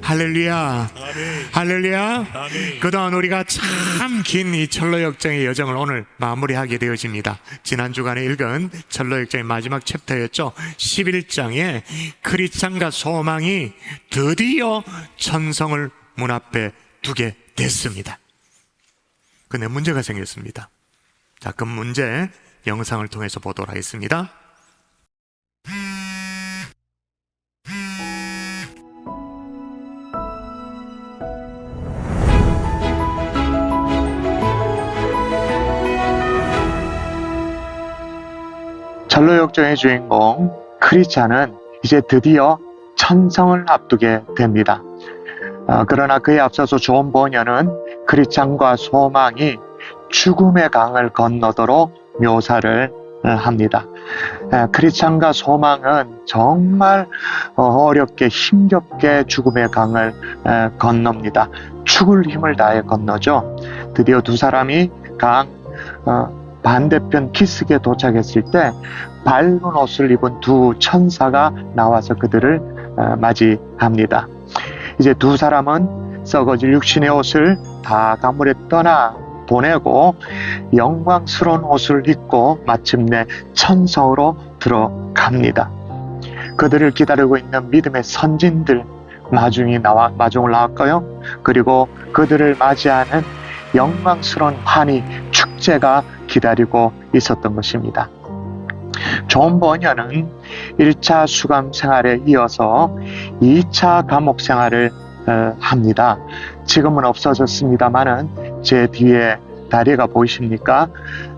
할렐루야. 아멘. 할렐루야. 아멘. 그동안 우리가 참 긴 이 철로역정의 여정을 오늘 마무리하게 되어집니다. 지난 주간에 읽은 철로역정의 마지막 챕터였죠. 11장에 크리스찬과 소망이 드디어 천성을 문 앞에 두게 됐습니다. 근데 문제가 생겼습니다. 자, 그 문제 영상을 통해서 보도록 하겠습니다. 철로역정의 주인공 크리스찬은 이제 드디어 천성을 앞두게 됩니다. 그러나 그에 앞서서 존 버녀는 크리스찬과 소망이 죽음의 강을 건너도록 묘사를 합니다. 크리스찬과 소망은 정말 어렵게 힘겹게 죽음의 강을 건넙니다. 죽을 힘을 다해 건너죠. 드디어 두 사람이 강 반대편 키스기에 도착했을 때 밝은 옷을 입은 두 천사가 나와서 그들을 맞이합니다. 이제 두 사람은 썩어질 육신의 옷을 다 가물에 떠나 보내고 영광스러운 옷을 입고 마침내 천성으로 들어갑니다. 그들을 기다리고 있는 믿음의 선진들 마중을 나왔고요. 그리고 그들을 맞이하는 영광스러운 환희 축제가 기다리고 있었던 것입니다. 존 버녀는 1차 수감 생활에 이어서 2차 감옥 생활을 합니다. 지금은 없어졌습니다만은 제 뒤에 다리가 보이십니까?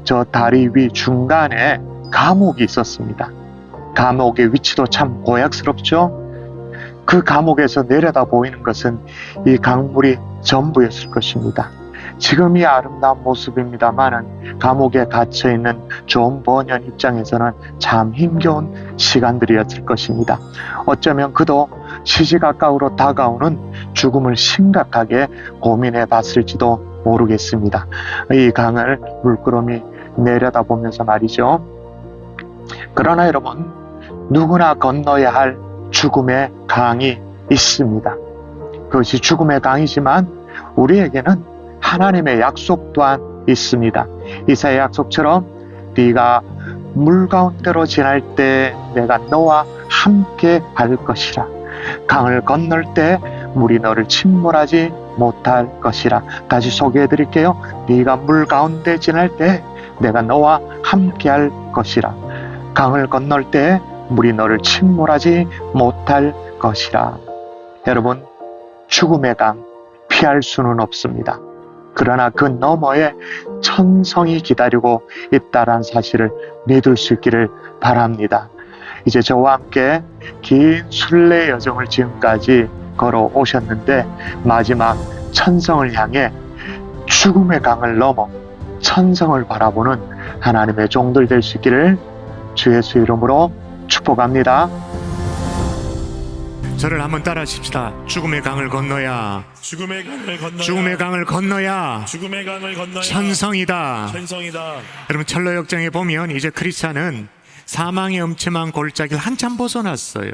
저 다리 위 중간에 감옥이 있었습니다. 감옥의 위치도 참 고약스럽죠? 그 감옥에서 내려다 보이는 것은 이 강물이 전부였을 것입니다. 지금이 아름다운 모습입니다만은 감옥에 갇혀있는 존 버녀 입장에서는 참 힘겨운 시간들이었을 것입니다. 어쩌면 그도 시시각각으로 다가오는 죽음을 심각하게 고민해 봤을지도 모르겠습니다. 이 강을 물끄러미 내려다보면서 말이죠. 그러나 여러분, 누구나 건너야 할 죽음의 강이 있습니다. 그것이 죽음의 강이지만 우리에게는 하나님의 약속 또한 있습니다. 이사야의 약속처럼 네가 물 가운데로 지날 때 내가 너와 함께 할 것이라. 강을 건널 때 물이 너를 침몰하지 못할 것이라. 다시 소개해 드릴게요. 네가 물 가운데 지날 때 내가 너와 함께 할 것이라. 강을 건널 때 물이 너를 침몰하지 못할 것이라. 여러분, 죽음의 강 피할 수는 없습니다. 그러나 그 너머에 천성이 기다리고 있다는 사실을 믿을 수 있기를 바랍니다. 이제 저와 함께 긴 순례 여정을 지금까지 걸어오셨는데 마지막 천성을 향해 죽음의 강을 넘어 천성을 바라보는 하나님의 종들 될 수 있기를 주 예수 이름으로 축복합니다. 저를 한번 따라 하십시다. 죽음의 강을 건너야, 죽음의 강을 건너야, 죽음의 강을 건너야 죽음의 강을 건너야 천성이다. 천성이다. 여러분, 철로역정에 보면 이제 크리스찬은 사망의 엄침한 골짜기를 한참 벗어났어요.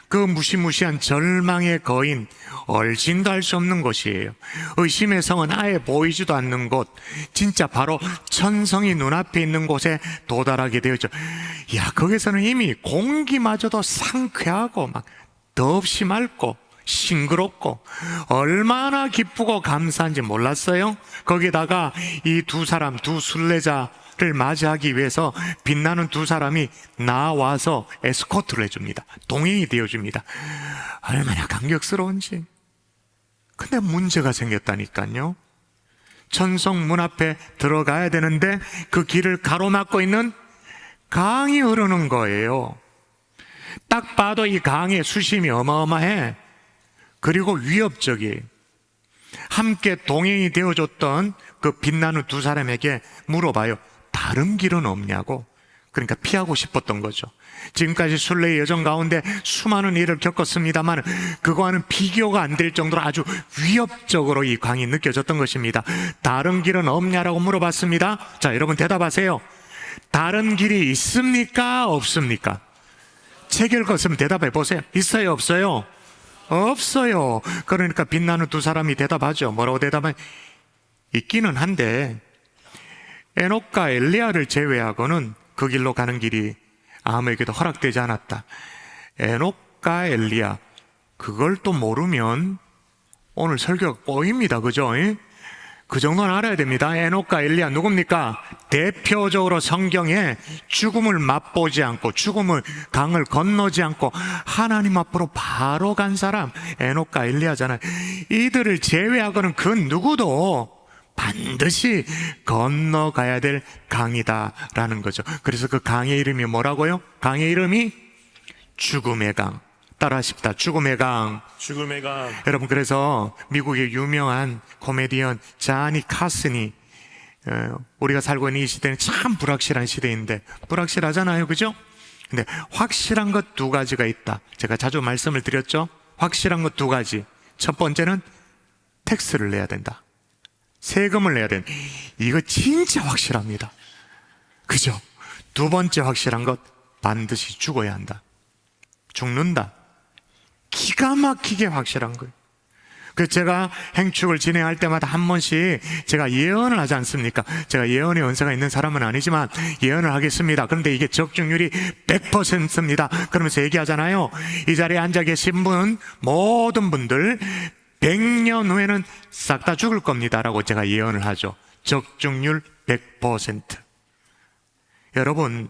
그 무시무시한 절망의 거인, 얼씬도 할 수 없는 곳이에요. 의심의 성은 아예 보이지도 않는 곳, 진짜 바로 천성이 눈앞에 있는 곳에 도달하게 되었죠. 야, 거기서는 이미 공기마저도 상쾌하고 막 더없이 맑고 싱그럽고 얼마나 기쁘고 감사한지 몰랐어요. 거기다가 이 두 사람, 두 순례자를 맞이하기 위해서 빛나는 두 사람이 나와서 에스코트를 해줍니다. 동행이 되어줍니다. 얼마나 감격스러운지. 근데 문제가 생겼다니까요. 천성 문 앞에 들어가야 되는데 그 길을 가로막고 있는 강이 흐르는 거예요. 딱 봐도 이 강의 수심이 어마어마해. 그리고 위협적이에요. 함께 동행이 되어줬던 그 빛나는 두 사람에게 물어봐요. 다른 길은 없냐고. 그러니까 피하고 싶었던 거죠. 지금까지 순례의 여정 가운데 수많은 일을 겪었습니다만 그거와는 비교가 안 될 정도로 아주 위협적으로 이 강이 느껴졌던 것입니다. 다른 길은 없냐라고 물어봤습니다. 자, 여러분 대답하세요. 다른 길이 있습니까? 없습니까? 책 읽었으면 대답해 보세요. 있어요? 없어요? 없어요. 그러니까 빛나는 두 사람이 대답하죠. 뭐라고 대답하냐? 있기는 한데 에녹과 엘리야를 제외하고는 그 길로 가는 길이 아무에게도 허락되지 않았다. 에녹과 엘리야, 그걸 또 모르면 오늘 설교가 꼬입니다. 그죠? 그 정도는 알아야 됩니다. 에녹과 엘리야 누굽니까? 대표적으로 성경에 죽음을 맛보지 않고 죽음을 강을 건너지 않고 하나님 앞으로 바로 간 사람 에녹과 엘리야잖아요. 이들을 제외하고는 그 누구도 반드시 건너가야 될 강이다라는 거죠. 그래서 그 강의 이름이 뭐라고요? 강의 이름이 죽음의 강. 따라하십시다. 죽음의 강. 죽음의 강. 여러분, 그래서 미국의 유명한 코미디언 자니 카슨이 우리가 살고 있는 이 시대는 참 불확실한 시대인데, 불확실하잖아요. 그죠? 근데 확실한 것 두 가지가 있다. 제가 자주 말씀을 드렸죠. 확실한 것 두 가지. 첫 번째는 텍스를 내야 된다. 세금을 내야 된다. 이거 진짜 확실합니다. 그죠? 두 번째 확실한 것, 반드시 죽어야 한다. 죽는다. 기가 막히게 확실한 거예요. 그래서 제가 행축을 진행할 때마다 한 번씩 제가 예언을 하지 않습니까? 제가 예언의 은사가 있는 사람은 아니지만 예언을 하겠습니다. 그런데 이게 적중률이 100%입니다. 그러면서 얘기하잖아요. 이 자리에 앉아 계신 분, 모든 분들 100년 후에는 싹 다 죽을 겁니다 라고 제가 예언을 하죠. 적중률 100%. 여러분,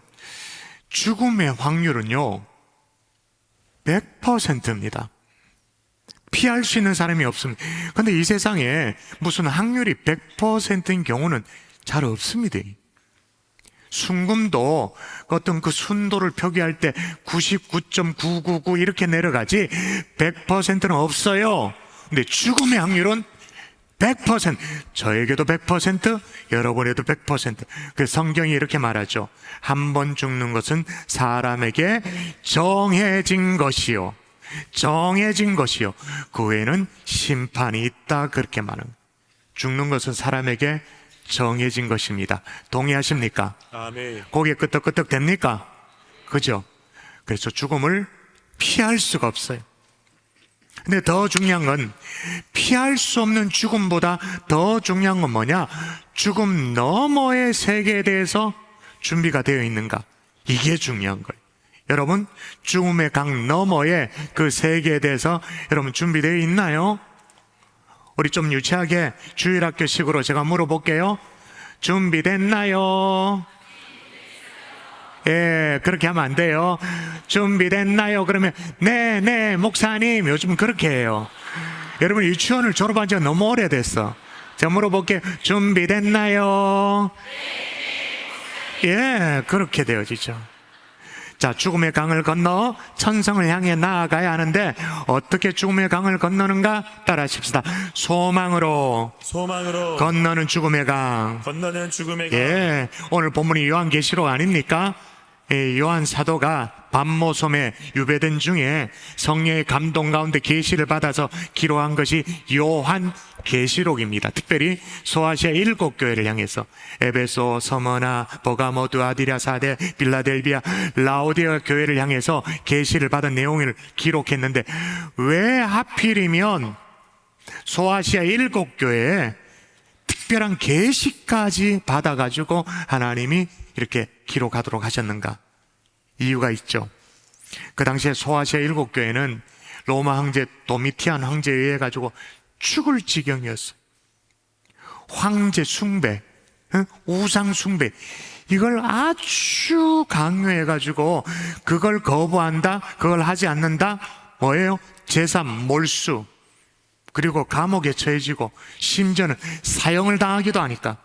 죽음의 확률은요 100%입니다. 피할 수 있는 사람이 없습니다. 그런데 이 세상에 무슨 확률이 100%인 경우는 잘 없습니다. 순금도 어떤 그 순도를 표기할 때 99.999 이렇게 내려가지 100%는 없어요. 근데 죽음의 확률은 100%, 저에게도 100%, 여러분에도 100%. 그 성경이 이렇게 말하죠. 한 번 죽는 것은 사람에게 정해진 것이요. 정해진 것이요. 그 외에는 심판이 있다. 그렇게 말은. 죽는 것은 사람에게 정해진 것입니다. 동의하십니까? 아멘. 고개 끄덕끄덕 됩니까? 그죠? 그래서 죽음을 피할 수가 없어요. 근데 더 중요한 건 피할 수 없는 죽음보다 더 중요한 건 뭐냐? 죽음 너머의 세계에 대해서 준비가 되어 있는가? 이게 중요한 거예요. 여러분, 죽음의 강 너머의 그 세계에 대해서 여러분 준비되어 있나요? 우리 좀 유치하게 주일학교식으로 제가 물어볼게요. 준비됐나요? 예, 그렇게 하면 안 돼요. 준비됐나요? 그러면 네, 목사님. 요즘 그렇게 해요. 여러분, 유치원을 졸업한 지가 너무 오래됐어. 제가 물어볼게요. 준비됐나요? 예, 그렇게 되어지죠. 자, 죽음의 강을 건너 천성을 향해 나아가야 하는데 어떻게 죽음의 강을 건너는가? 따라하십시다. 소망으로 건너는 죽음의 강. 건너는 죽음의 강. 예, 오늘 본문이 요한계시록 아닙니까? 예, 요한 사도가 밤모섬에 유배된 중에 성령의 감동 가운데 계시를 받아서 기록한 것이 요한계시록입니다. 특별히 소아시아 7교회를 향해서 에베소, 서머나, 버가모, 두아디라, 사데, 빌라델비아, 라오디아 교회를 향해서 계시를 받은 내용을 기록했는데 왜 하필이면 소아시아 7교회에 특별한 계시까지 받아가지고 하나님이 이렇게 기록하도록 하셨는가? 이유가 있죠. 그 당시에 소아시아 7교회는 로마 황제 도미티안 황제에 의해 가지고 죽을 지경이었어요. 황제 숭배, 우상 숭배, 이걸 아주 강요해 가지고 그걸 거부한다, 그걸 하지 않는다, 뭐예요? 제사 몰수, 그리고 감옥에 처해지고 심지어는 사형을 당하기도 하니까.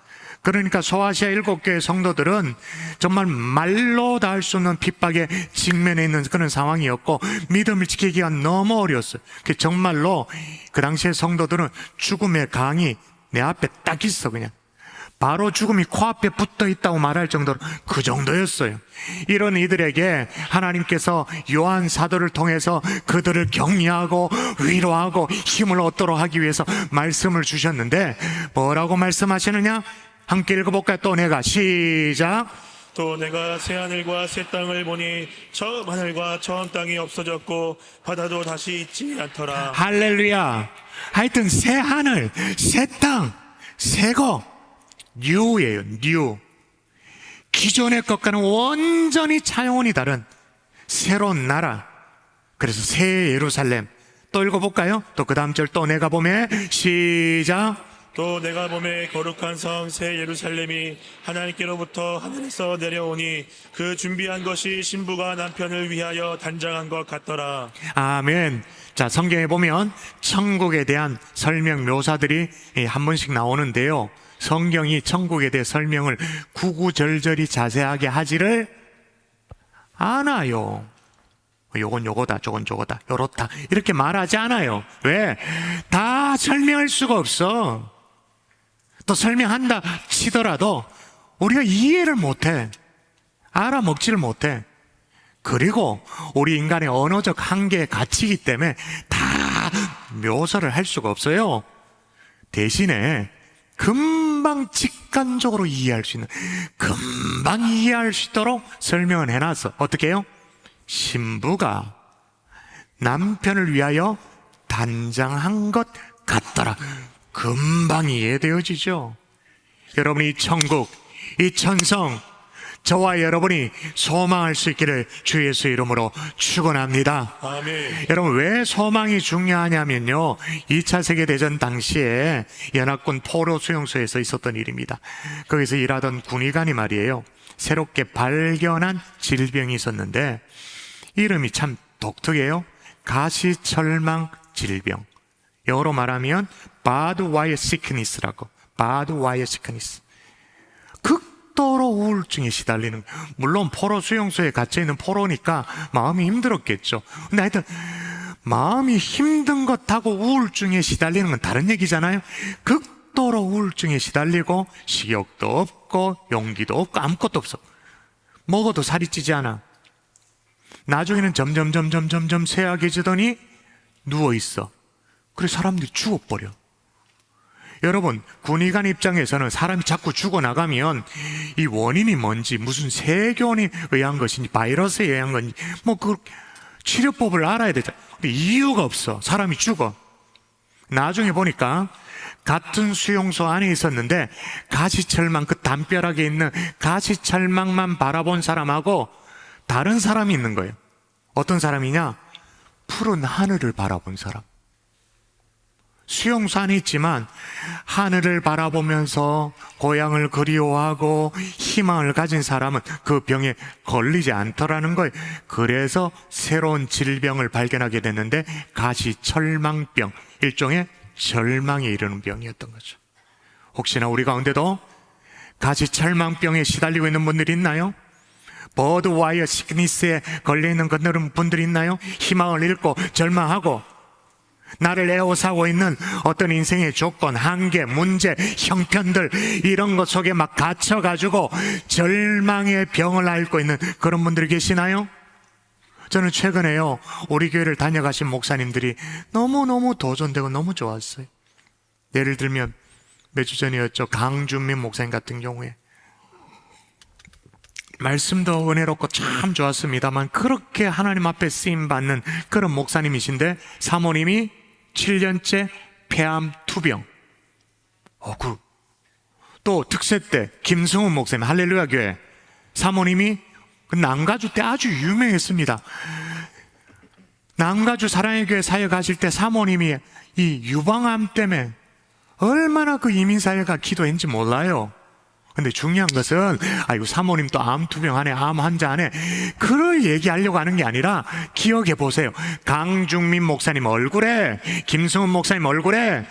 그러니까 소아시아 7교회 성도들은 정말 말로 다 할 수 없는 핍박에 직면해 있는 그런 상황이었고 믿음을 지키기가 너무 어려웠어요. 정말로 그 당시에 성도들은 죽음의 강이 내 앞에 딱 있어. 그냥 바로 죽음이 코앞에 붙어 있다고 말할 정도로 그 정도였어요. 이런 이들에게 하나님께서 요한 사도를 통해서 그들을 격려하고 위로하고 힘을 얻도록 하기 위해서 말씀을 주셨는데 뭐라고 말씀하시느냐? 함께 읽어볼까요? 또 내가 시작. 또 내가 새 하늘과 새 땅을 보니 처음 하늘과 처음 땅이 없어졌고 바다도 다시 있지 않더라. 할렐루야. 하여튼 새 하늘, 새 땅, 새거 뉴예요. 뉴. 기존의 것과는 완전히 차원이 다른 새로운 나라. 그래서 새 예루살렘. 또 읽어볼까요? 또 그 다음 절 또 내가 보매 시작. 또 내가 보매 거룩한 성 새 예루살렘이 하나님께로부터 하늘에서 내려오니 그 준비한 것이 신부가 남편을 위하여 단장한 것 같더라. 아멘. 자, 성경에 보면 천국에 대한 설명 묘사들이 한 번씩 나오는데요. 성경이 천국에 대해 설명을 구구절절히 자세하게 하지를 않아요. 요건 요거다, 저건 저거다, 요렇다 이렇게 말하지 않아요. 왜? 다 설명할 수가 없어. 또 설명한다 치더라도 우리가 이해를 못해. 알아먹지를 못해. 그리고 우리 인간의 언어적 한계에 갇히기 때문에 다 묘사를 할 수가 없어요. 대신에 금방 직관적으로 이해할 수 있는, 금방 이해할 수 있도록 설명을 해놨어. 어떻게 해요? 신부가 남편을 위하여 단장한 것 같더라. 금방 이해되어지죠. 여러분, 이 천국, 이 천성, 저와 여러분이 소망할 수 있기를 주 예수의 이름으로 축원합니다. 아멘. 여러분, 왜 소망이 중요하냐면요, 2차 세계대전 당시에 연합군 포로 수용소에서 있었던 일입니다. 거기서 일하던 군의관이 말이에요, 새롭게 발견한 질병이 있었는데 이름이 참 독특해요. 가시철망 질병. 영어로 말하면 bad wire sickness라고. bad wire sickness. 극도로 우울증에 시달리는, 물론 포로 수용소에 갇혀있는 포로니까 마음이 힘들었겠죠. 근데 하여튼 마음이 힘든 것하고 우울증에 시달리는 건 다른 얘기잖아요. 극도로 우울증에 시달리고 식욕도 없고 용기도 없고 아무것도 없어. 먹어도 살이 찌지 않아. 나중에는 점점 쇠약해지더니 누워있어. 그래서 사람들이 죽어버려. 여러분, 군의관 입장에서는 사람이 자꾸 죽어나가면 이 원인이 뭔지, 무슨 세균에 의한 것인지 바이러스에 의한 건지 그 치료법을 알아야 되잖아. 근데 이유가 없어. 사람이 죽어. 나중에 보니까 같은 수용소 안에 있었는데 가시철망, 그 담벼락에 있는 가시철망만 바라본 사람하고 다른 사람이 있는 거예요. 어떤 사람이냐? 푸른 하늘을 바라본 사람. 수용소 안에 있지만 하늘을 바라보면서 고향을 그리워하고 희망을 가진 사람은 그 병에 걸리지 않더라는 거예요. 그래서 새로운 질병을 발견하게 됐는데 가시철망병, 일종의 절망에 이르는 병이었던 거죠. 혹시나 우리 가운데도 가시철망병에 시달리고 있는 분들이 있나요? 버드와이어 시크니스에 걸려있는 분들이 있나요? 희망을 잃고 절망하고 나를 에워싸고 있는 어떤 인생의 조건, 한계, 문제, 형편들, 이런 것 속에 막 갇혀가지고 절망의 병을 앓고 있는 그런 분들이 계시나요? 저는 최근에요, 우리 교회를 다녀가신 목사님들이 너무너무 도전되고 너무 좋았어요. 예를 들면 몇 주 전이었죠. 강준민 목사님 같은 경우에 말씀도 은혜롭고 참 좋았습니다만 그렇게 하나님 앞에 쓰임받는 그런 목사님이신데 사모님이 7년째 폐암 투병. 또 특세 때 김승훈 목사님, 할렐루야 교회 사모님이 그 남가주 때 아주 유명했습니다. 남가주 사랑의 교회 사역 하실 때 사모님이 이 유방암 때문에 얼마나 그 이민사회가 기도했는지 몰라요. 근데 중요한 것은 아이고 사모님 또 암 투병하네, 암 환자하네, 그걸 얘기하려고 하는 게 아니라 기억해 보세요. 강중민 목사님 얼굴에, 김승훈 목사님 얼굴에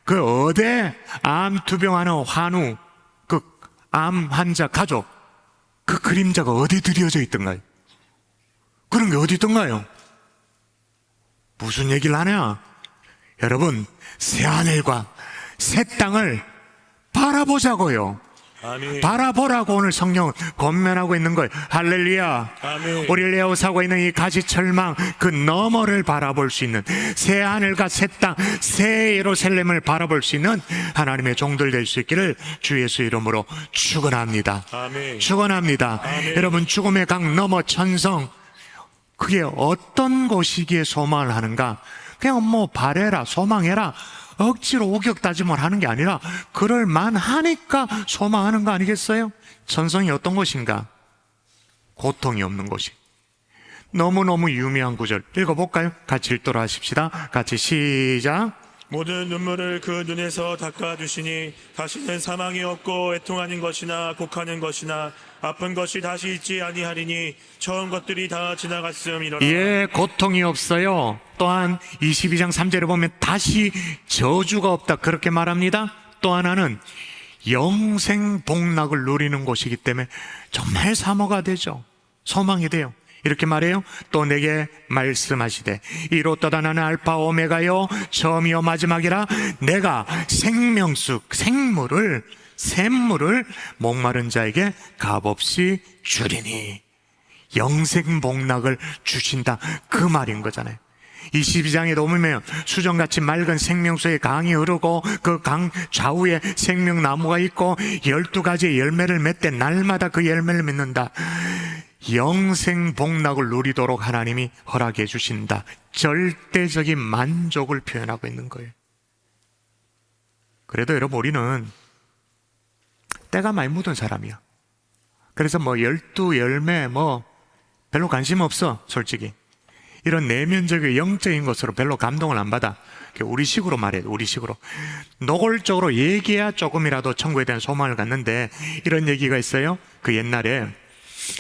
그 어디 암 투병하는 환우, 그 암 환자 가족, 그 그림자가 어디 드려져 있던가요? 그런 게 어디 있던가요? 무슨 얘기를 하냐? 여러분, 새 하늘과 새 땅을 바라보자고요. 아멘. 바라보라고 오늘 성령은 권면하고 있는 거예요. 할렐루야. 아멘. 우리를 에워싸고 있는 이 가지철망 그 너머를 바라볼 수 있는 새 하늘과 새 땅, 새 예루살렘을 바라볼 수 있는 하나님의 종들 될 수 있기를 주 예수 이름으로 축원합니다. 아멘. 축원합니다. 아멘. 여러분, 죽음의 강 너머 천성, 그게 어떤 곳이기에 소망을 하는가? 그냥 뭐 바래라, 소망해라, 억지로 우격다짐을 하는 게 아니라 그럴 만하니까 소망하는 거 아니겠어요? 천성이 어떤 곳인가? 고통이 없는 곳이. 너무너무 유명한 구절 읽어볼까요? 같이 읽도록 하십시다. 같이 시작. 모든 눈물을 그 눈에서 닦아주시니 다시는 사망이 없고 애통하는 것이나 곡하는 것이나 아픈 것이 다시 있지 아니하리니 처음 것들이 다 지나갔음이로라. 예, 고통이 없어요. 또한 22장 3절에 보면 다시 저주가 없다 그렇게 말합니다. 또 하나는 영생 복락을 누리는 곳이기 때문에 정말 사모가 되죠. 소망이 돼요. 이렇게 말해요. 또 내게 말씀하시되 이로떠다 나는 알파 오메가요 처음이요 마지막이라 내가 생명수 생물을 샘물을 목마른 자에게 값없이 주리니 영생 복락을 주신다 그 말인 거잖아요. 22장에 보면 수정같이 맑은 생명수의 강이 흐르고 그 강 좌우에 생명나무가 있고 12가지의 열매를 맺되 날마다 그 열매를 맺는다. 영생 복락을 누리도록 하나님이 허락해 주신다. 절대적인 만족을 표현하고 있는 거예요. 그래도 여러분, 우리는 때가 많이 묻은 사람이야. 그래서 뭐 12열매 뭐 별로 관심 없어. 솔직히 이런 내면적인 영적인 것으로 별로 감동을 안 받아. 우리식으로 말해요. 우리식으로 노골적으로 얘기해야 조금이라도 천국에 대한 소망을 갖는데, 이런 얘기가 있어요. 그 옛날에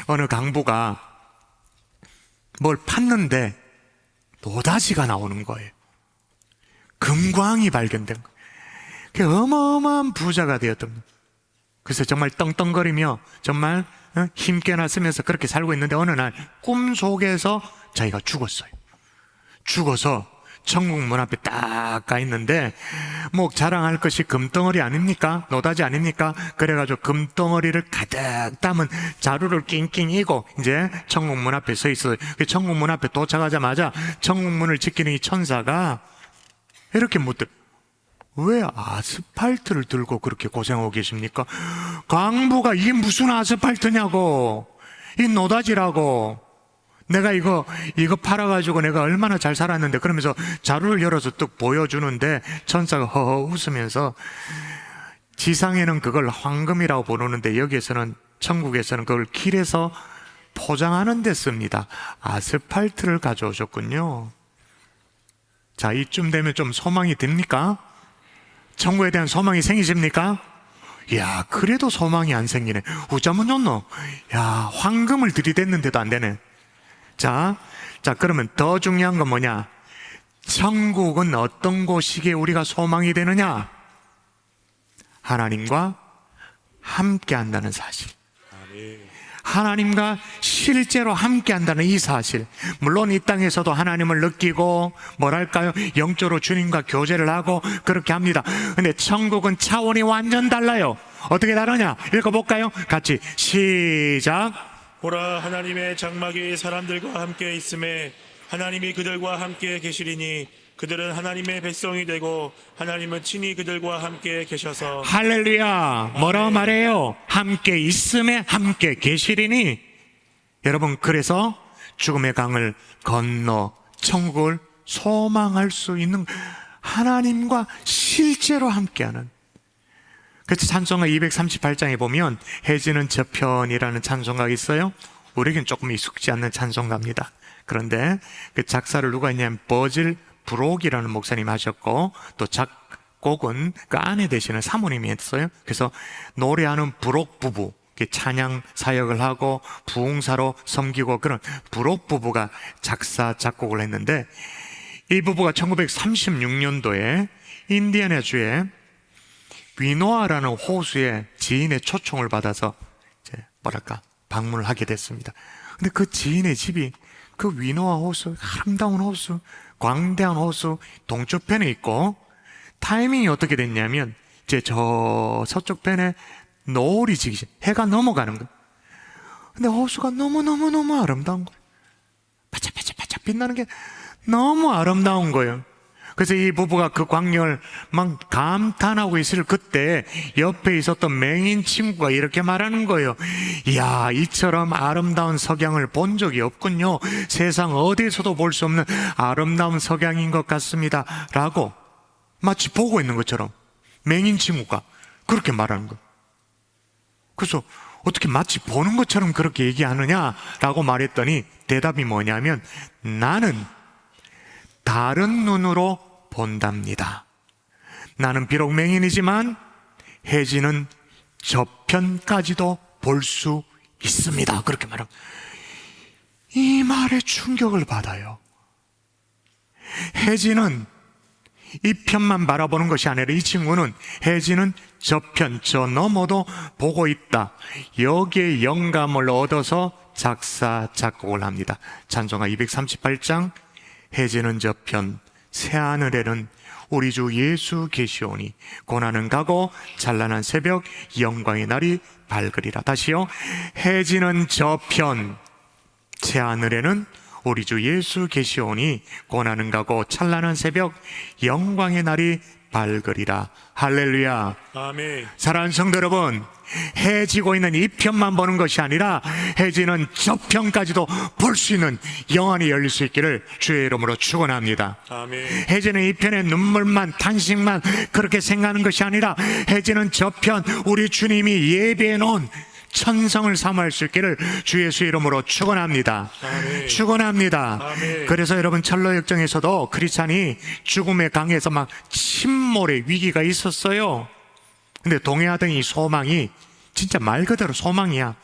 어느 강부가 뭘 팠는데 노다지가 나오는 거예요. 금광이 발견된 거예요. 그 어마어마한 부자가 되었던 거예요. 그래서 정말 떵떵거리며 정말 힘께나 쓰면서 그렇게 살고 있는데, 어느 날 꿈속에서 자기가 죽었어요. 죽어서 천국 문 앞에 딱 가 있는데, 뭐 자랑할 것이 금덩어리 아닙니까? 노다지 아닙니까? 그래가지고 금덩어리를 가득 담은 자루를 낑낑 이고 이제 천국 문 앞에 서 있어요. 그 천국 문 앞에 도착하자마자 천국 문을 지키는 이 천사가 이렇게 묻더라. 왜 아스팔트를 들고 그렇게 고생하고 계십니까? 강부가 이게 무슨 아스팔트냐고, 이 노다지라고. 내가 이거 팔아가지고 내가 얼마나 잘 살았는데. 그러면서 자루를 열어서 뚝 보여주는데 천사가 허허 웃으면서, 지상에는 그걸 황금이라고 부르는데 여기에서는, 천국에서는 그걸 길에서 포장하는 데 씁니다. 아스팔트를 가져오셨군요. 자, 이쯤 되면 좀 소망이 됩니까? 천국에 대한 소망이 생기십니까? 야, 그래도 소망이 안 생기네. 우짜면 좋노? 야, 황금을 들이댔는데도 안 되네. 자, 그러면 더 중요한 건 뭐냐? 천국은 어떤 곳이기에 우리가 소망이 되느냐? 하나님과 함께 한다는 사실. 하나님과 실제로 함께 한다는 이 사실. 물론 이 땅에서도 하나님을 느끼고 뭐랄까요, 영적으로 주님과 교제를 하고 그렇게 합니다. 근데 천국은 차원이 완전 달라요. 어떻게 다르냐? 읽어볼까요? 같이 시작. 보라, 하나님의 장막이 사람들과 함께 있음에 하나님이 그들과 함께 계시리니 그들은 하나님의 백성이 되고 하나님은 친히 그들과 함께 계셔서. 할렐루야. 뭐라고 말해요? 함께 있음에 함께 계시리니. 여러분, 그래서 죽음의 강을 건너 천국을 소망할 수 있는, 하나님과 실제로 함께하는. 그래서 찬송가 238장에 보면 해지는 저편이라는 찬송가가 있어요. 우리에겐 조금 익숙지 않는 찬송가입니다. 그런데 그 작사를 누가 했냐면 버질 브록이라는 목사님이 하셨고, 또 작곡은 그 아내 되시는 사모님이 했어요. 그래서 노래하는 브록 부부, 찬양 사역을 하고 부흥사로 섬기고 그런 브록 부부가 작사 작곡을 했는데, 이 부부가 1936년도에 인디애나주에 위노아라는 호수에 지인의 초청을 받아서 방문을 하게 됐습니다. 근데 그 지인의 집이 그 위노아 호수, 아름다운 호수, 광대한 호수 동쪽편에 있고, 타이밍이 어떻게 됐냐면 저 서쪽 편에 노을이 지기 시작, 해가 넘어가는 거예요. 근데 호수가 너무너무너무 아름다운 거예요. 바짝바짝바짝 빛나는 게 너무 아름다운 거예요. 그래서 이 부부가 그 광경을 막 감탄하고 있을 그때 옆에 있었던 맹인 친구가 이렇게 말하는 거예요. 이야, 이처럼 아름다운 석양을 본 적이 없군요. 세상 어디에서도 볼 수 없는 아름다운 석양인 것 같습니다 라고 마치 보고 있는 것처럼 맹인 친구가 그렇게 말하는 거예요. 그래서 어떻게 마치 보는 것처럼 그렇게 얘기하느냐라고 말했더니 대답이 뭐냐면, 나는 다른 눈으로 본답니다. 나는 비록 맹인이지만 해지는 저편까지도 볼 수 있습니다. 그렇게 말합니다. 이 말에 충격을 받아요. 해지는 이 편만 바라보는 것이 아니라 이 친구는 해지는 저편, 저 너머도 보고 있다. 여기에 영감을 얻어서 작사, 작곡을 합니다. 찬송가 238장, 해지는 저편, 새하늘에는 우리 주 예수 계시오니 고난은 가고 찬란한 새벽 영광의 날이 밝으리라. 다시요. 해지는 저편, 새하늘에는 우리 주 예수 계시오니 고난은 가고 찬란한 새벽 영광의 날이 밝으리라. 할렐루야. 아멘. 사랑하는 성도 여러분, 해지고 있는 이 편만 보는 것이 아니라 해지는 저편까지도 볼 수 있는 영안이 열릴 수 있기를 주의 이름으로 축원합니다. 아멘. 해지는 이 편의 눈물만, 탄식만 그렇게 생각하는 것이 아니라 해지는 저편, 우리 주님이 예배해 놓은 천성을 사모할 수 있기를 주 예수 이름으로 축원합니다. 아멘. 축원합니다. 아멘. 그래서 여러분, 철로 역정에서도 크리스찬이 죽음의 강에서 막 침몰의 위기가 있었어요. 근데 동해하던 이 소망이 진짜 말 그대로 소망이야.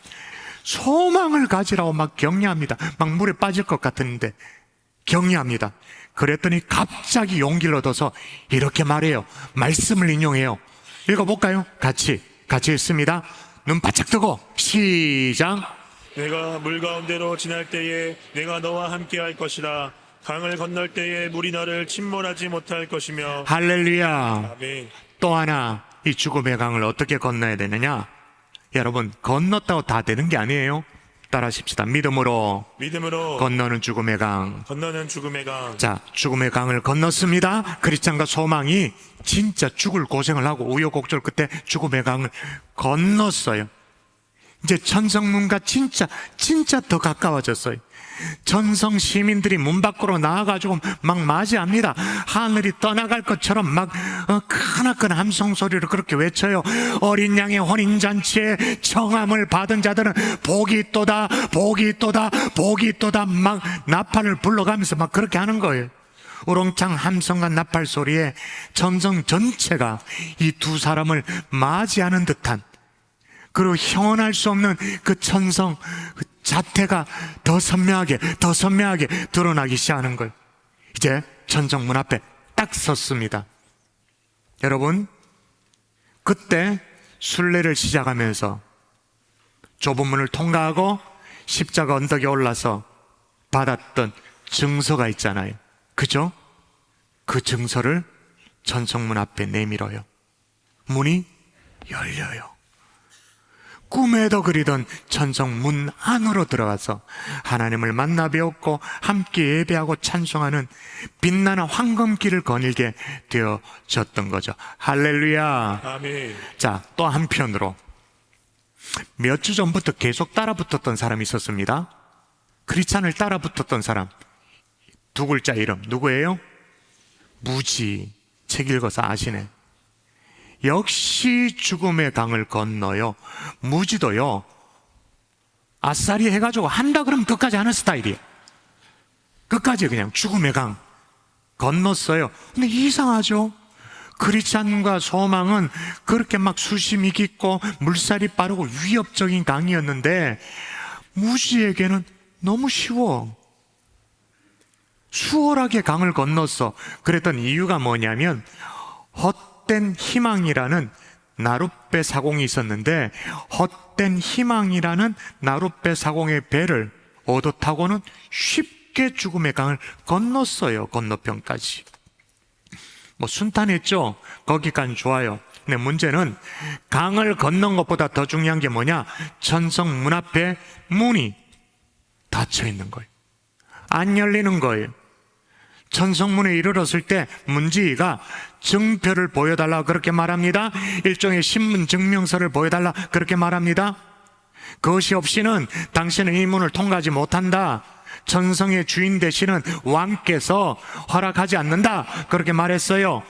소망을 가지라고 막 격려합니다. 막 물에 빠질 것 같은데 격려합니다. 그랬더니 갑자기 용기를 얻어서 이렇게 말해요. 말씀을 인용해요. 읽어볼까요? 같이 읽습니다. 눈 바짝 뜨고 시작. 내가 물 가운데로 지날 때에 내가 너와 함께 할 것이라. 강을 건널 때에 물이 너를 침몰하지 못할 것이며. 할렐루야. 아멘. 또 하나, 이 죽음의 강을 어떻게 건너야 되느냐? 여러분, 건넜다고 다 되는 게 아니에요. 따라하십시다. 믿음으로 건너는 죽음의 강. 건너는 죽음의 강. 자, 죽음의 강을 건넜습니다. 크리스찬과 소망이 진짜 죽을 고생을 하고 우여곡절 끝에 죽음의 강을 건넜어요. 이제 천성문과 진짜 더 가까워졌어요. 천성 시민들이 문 밖으로 나와가지고 막 맞이합니다. 하늘이 떠나갈 것처럼 막 크나큰 함성 소리를 그렇게 외쳐요. 어린 양의 혼인잔치에 청함을 받은 자들은 복이 있도다, 복이 있도다, 복이 있도다, 막 나팔을 불러가면서 막 그렇게 하는 거예요. 우렁창 함성과 나팔 소리에 천성 전체가 이 두 사람을 맞이하는 듯한, 그리고 형언할 수 없는 그 천성 그 자태가 더 선명하게 드러나기 시작하는 거예요. 이제 천성문 앞에 딱 섰습니다. 여러분, 그때 순례를 시작하면서 좁은 문을 통과하고 십자가 언덕에 올라서 받았던 증서가 있잖아요. 그죠? 그 증서를 천성문 앞에 내밀어요. 문이 열려요. 꿈에도 그리던 천성문 안으로 들어가서 하나님을 만나 배웠고 함께 예배하고 찬송하는 빛나는 황금길을 거닐게 되어졌던 거죠. 할렐루야. 아멘. 자, 또 한편으로 몇 주 전부터 계속 따라붙었던 사람이 있었습니다. 크리스찬을 따라붙었던 사람, 두 글자 이름 누구예요? 무지. 책 읽어서 아시네. 역시 죽음의 강을 건너요. 무지도요, 아싸리 해가지고 한다 그러면 끝까지 하는 스타일이에요. 끝까지 그냥 죽음의 강 건넜어요. 근데 이상하죠? 크리스찬과 소망은 그렇게 막 수심이 깊고 물살이 빠르고 위협적인 강이었는데 무지에게는 너무 쉬워. 수월하게 강을 건넜어. 그랬던 이유가 뭐냐면 헛된 희망이라는 나룻배 사공이 있었는데, 헛된 희망이라는 나룻배 사공의 배를 얻어 타고는 쉽게 죽음의 강을 건넜어요. 건너편까지. 뭐 순탄했죠? 거기까지 좋아요. 근데 문제는 강을 건넌 것보다 더 중요한 게 뭐냐? 천성 문 앞에 문이 닫혀 있는 거예요. 안 열리는 거예요. 천성문에 이르렀을 때 문지기가 증표를 보여달라 그렇게 말합니다. 일종의 신분 증명서를 보여달라 그렇게 말합니다. 그것이 없이는 당신은 이 문을 통과하지 못한다. 천성의 주인 되시는 왕께서 허락하지 않는다 그렇게 말했어요.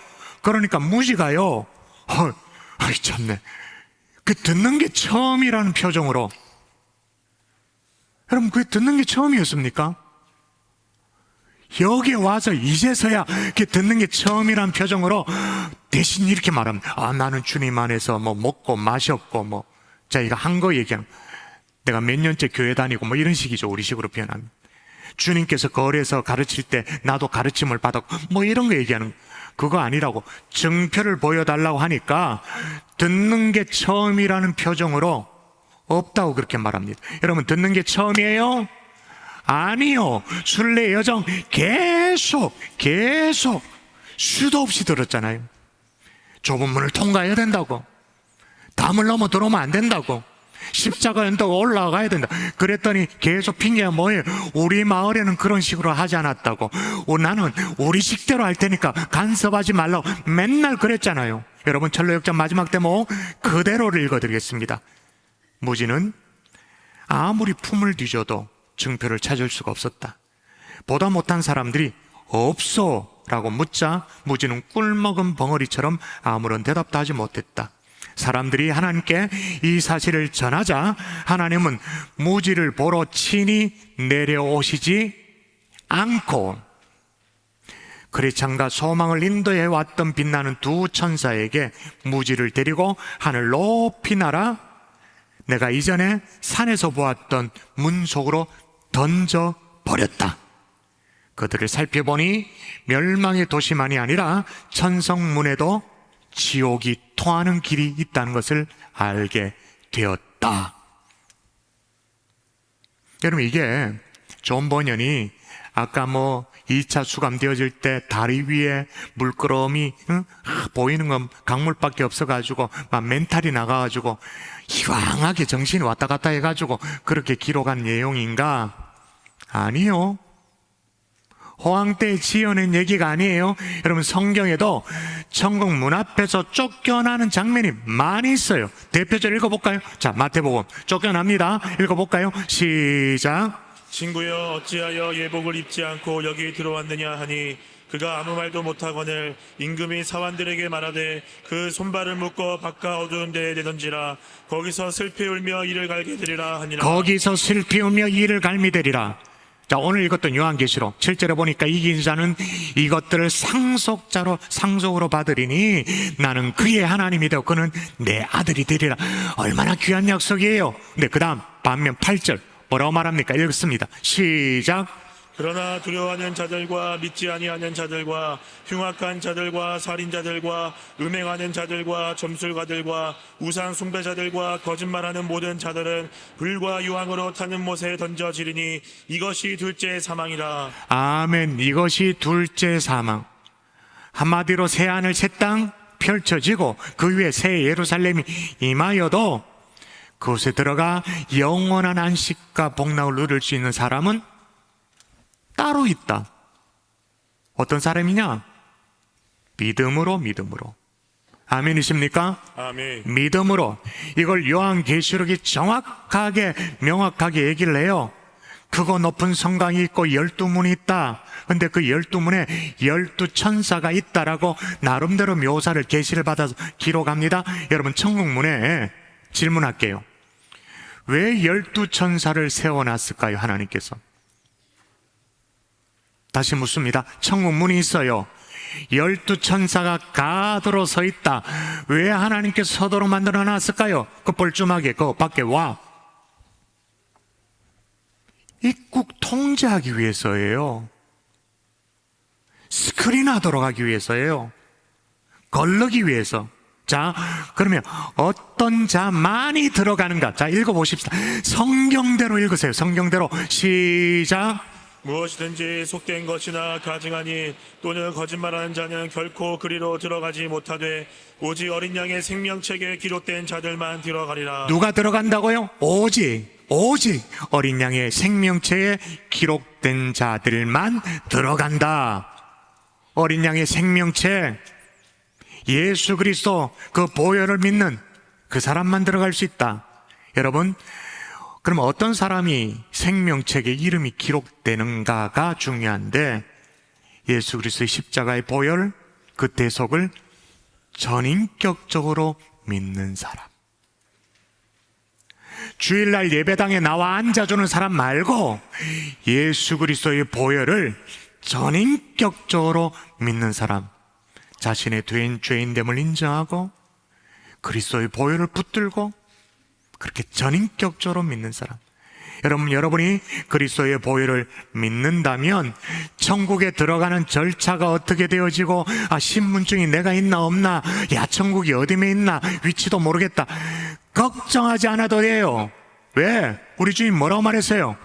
그러니까 무지가요, 아이 참네, 그 듣는 게 처음이라는 표정으로, 여러분 그게 듣는 게 처음이었습니까? 여기에 와서 이제서야 그 듣는 게 처음이란 표정으로 대신 이렇게 말합니다. 아, 나는 주님 안에서 뭐 먹고 마셨고 자, 이거 한 거 얘기하는, 내가 몇 년째 교회 다니고 이런 식이죠. 우리식으로 표현하면. 주님께서 거리에서 가르칠 때 나도 가르침을 받았고 이런 거 얘기하는, 그거 아니라고. 증표를 보여달라고 하니까 듣는 게 처음이라는 표정으로 없다고 그렇게 말합니다. 여러분, 듣는 게 처음이에요? 아니요. 순례 여정 계속 수도 없이 들었잖아요. 좁은 문을 통과해야 된다고, 담을 넘어 들어오면 안 된다고, 십자가 언덕 올라가야 된다. 그랬더니 계속 핑계가 뭐예요? 우리 마을에는 그런 식으로 하지 않았다고, 나는 우리 식대로 할 테니까 간섭하지 말라고 맨날 그랬잖아요. 여러분, 철로역정 마지막 대목 그대로를 읽어드리겠습니다. 무지는 아무리 품을 뒤져도 증표를 찾을 수가 없었다. 보다 못한 사람들이 없소 라고 묻자 무지는 꿀먹은 벙어리처럼 아무런 대답도 하지 못했다. 사람들이 하나님께 이 사실을 전하자 하나님은 무지를 보러 친히 내려오시지 않고 크리스찬과 소망을 인도해 왔던 빛나는 두 천사에게 무지를 데리고 하늘 높이 날아 내가 이전에 산에서 보았던 문 속으로 던져버렸다. 그들을 살펴보니 멸망의 도시만이 아니라 천성문에도 지옥이 통하는 길이 있다는 것을 알게 되었다. 여러분, 이게 존 버년이 아까 2차 수감되어질 때 다리 위에 물끄러미 보이는 건 강물밖에 없어가지고 막 멘탈이 나가가지고 희왕하게 정신이 왔다 갔다 해가지고 그렇게 기록한 내용인가? 아니요. 호황 때 지어낸 얘기가 아니에요. 여러분, 성경에도 천국 문 앞에서 쫓겨나는 장면이 많이 있어요. 대표적으로 읽어볼까요? 자, 마태복음 쫓겨납니다. 읽어볼까요? 시작. 친구여, 어찌하여 예복을 입지 않고 여기 들어왔느냐 하니 그가 아무 말도 못하거늘 임금이 사환들에게 말하되 그 손발을 묶어 바깥 어두운 데에 내던지라. 거기서 슬피 울며 이를 갈게 되리라 하니라. 거기서 슬피 울며 이를 갈미 되리라. 자, 오늘 읽었던 요한계시록 7절에 보니까 이긴 자는 이것들을 상속으로 받으리니 나는 그의 하나님이 되고 그는 내 아들이 되리라. 얼마나 귀한 약속이에요. 근데 그 다음 반면 8절 뭐라고 말합니까? 읽습니다. 시작. 그러나 두려워하는 자들과 믿지 아니하는 자들과 흉악한 자들과 살인자들과 음행하는 자들과 점술가들과 우상 숭배자들과 거짓말하는 모든 자들은 불과 유황으로 타는 못에 던져지리니 이것이 둘째 사망이라. 아멘. 이것이 둘째 사망. 한마디로 새하늘 새 땅 펼쳐지고 그 위에 새 예루살렘이 임하여도 그곳에 들어가 영원한 안식과 복락을 누릴 수 있는 사람은 따로 있다. 어떤 사람이냐? 믿음으로. 아멘이십니까? 아멘. 믿음으로. 이걸 요한계시록이 정확하게 명확하게 얘기를 해요. 크고 높은 성강이 있고 12문이 있다. 근데 그 12문에 12천사가 있다라고 나름대로 묘사를 계시를 받아서 기록합니다. 여러분, 천국문에 질문할게요. 왜 12천사를 세워놨을까요? 하나님께서. 다시 묻습니다. 천국문이 있어요. 12천사가 가드로 서 있다. 왜 하나님께서 서도록 만들어 놨을까요? 그 뻘쭘하게 그 밖에 와. 입국 통제하기 위해서예요. 스크린하도록 하기 위해서예요. 걸르기 위해서. 자, 그러면 어떤 자만이 들어가는가? 자, 읽어보십시다. 성경대로 읽으세요. 성경대로. 시작. 무엇이든지 속된 것이나 가증하니 또는 거짓말하는 자는 결코 그리로 들어가지 못하되 오직 어린 양의 생명책에 기록된 자들만 들어가리라. 누가 들어간다고요? 오직 어린 양의 생명체에 기록된 자들만 들어간다. 어린 양의 생명체, 예수 그리스도 그 보혈을 믿는 그 사람만 들어갈 수 있다. 여러분, 그럼 어떤 사람이 생명책에 이름이 기록되는가가 중요한데, 예수 그리스도의 십자가의 보혈, 그 대속을 전인격적으로 믿는 사람. 주일날 예배당에 나와 앉아주는 사람 말고 예수 그리스도의 보혈을 전인격적으로 믿는 사람, 자신의 죄인됨을 인정하고 그리스도의 보혈을 붙들고 그렇게 전인격적으로 믿는 사람. 여러분이 그리스도의 보혈을 믿는다면 천국에 들어가는 절차가 어떻게 되어지고, 신분증이 내가 있나 없나, 천국이 어디에 있나, 위치도 모르겠다, 걱정하지 않아도 돼요. 왜? 우리 주님 뭐라고 말했어요?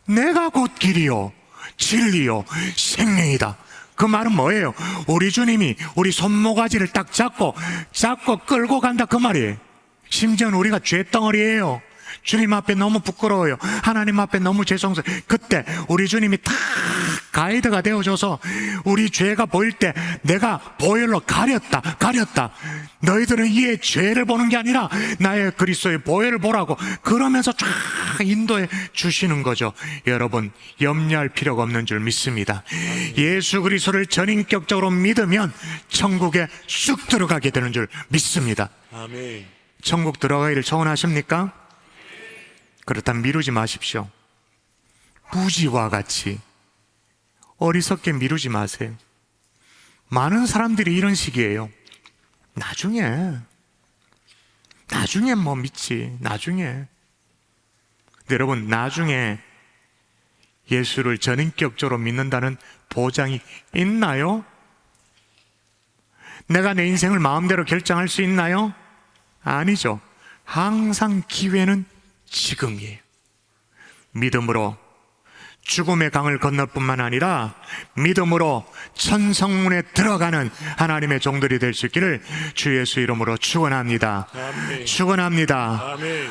내가 곧 길이요 진리요 생명이다. 그 말은 뭐예요? 우리 주님이 우리 손모가지를 딱 잡고 끌고 간다, 그 말이에요. 심지어는 우리가 죄덩어리예요. 주님 앞에 너무 부끄러워요. 하나님 앞에 너무 죄송스러워요. 그때 우리 주님이 다 가이드가 되어줘서 우리 죄가 보일 때 내가 보혈로 가렸다. 너희들은 이의 죄를 보는 게 아니라 나의 그리스도의 보혈을 보라고, 그러면서 쫙 인도해 주시는 거죠. 여러분, 염려할 필요가 없는 줄 믿습니다. 예수 그리스도를 전인격적으로 믿으면 천국에 쑥 들어가게 되는 줄 믿습니다. 아멘. 천국 들어가기를 소원하십니까? 그렇다면 미루지 마십시오. 부지와 같이 어리석게 미루지 마세요. 많은 사람들이 이런 식이에요. 나중에 뭐 믿지, 나중에. 근데 여러분, 나중에 예수를 전인격적으로 믿는다는 보장이 있나요? 내가 내 인생을 마음대로 결정할 수 있나요? 아니죠. 항상 기회는 지금이에요. 믿음으로 죽음의 강을 건널 뿐만 아니라 믿음으로 천성문에 들어가는 하나님의 종들이 될 수 있기를 주 예수 이름으로 축원합니다. 아멘. 축원합니다. 아멘.